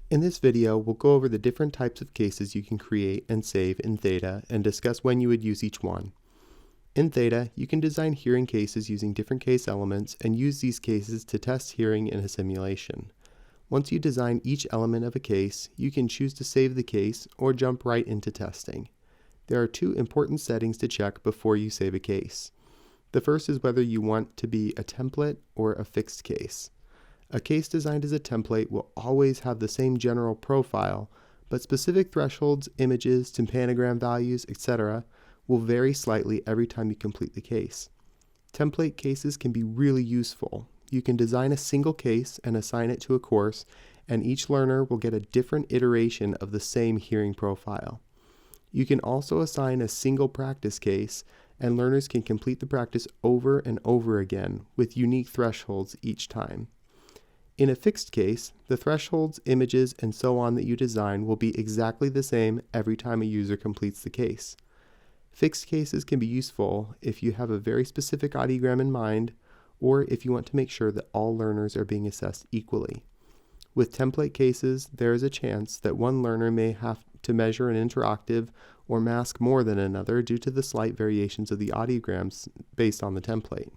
In this video, we'll go over the different types of cases you can create and save in Theta and discuss when you would use each one. In Theta, you can design hearing cases using different case elements and use these cases to test hearing in a simulation. Once you design each element of a case, you can choose to save the case or jump right into testing. There are two important settings to check before you save a case. The first is whether you want to be a template or a fixed case. A case designed as a template will always have the same general profile, but specific thresholds, images, tympanogram values, etc. will vary slightly every time you complete the case. Template cases can be really useful. You can design a single case and assign it to a course, and each learner will get a different iteration of the same hearing profile. You can also assign a single practice case, and learners can complete the practice over and over again with unique thresholds each time. In a fixed case, the thresholds, images, and so on that you design will be exactly the same every time a user completes the case. Fixed cases can be useful if you have a very specific audiogram in mind, or if you want to make sure that all learners are being assessed equally. With template cases, there is a chance that one learner may have to measure an interactive or mask more than another due to the slight variations of the audiograms based on the template.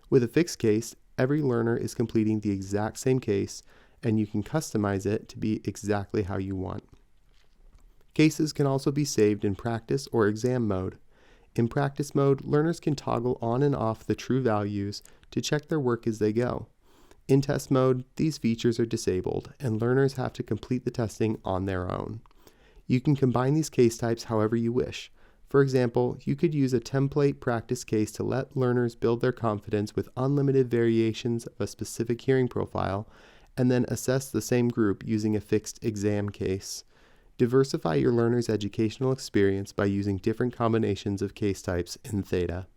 With a fixed case, every learner is completing the exact same case, and you can customize it to be exactly how you want. Cases can also be saved in practice or exam mode. In practice mode, learners can toggle on and off the true values to check their work as they go. In test mode, these features are disabled, and learners have to complete the testing on their own. You can combine these case types however you wish. For example, you could use a template practice case to let learners build their confidence with unlimited variations of a specific hearing profile, and then assess the same group using a fixed exam case. Diversify your learners' educational experience by using different combinations of case types in Theta.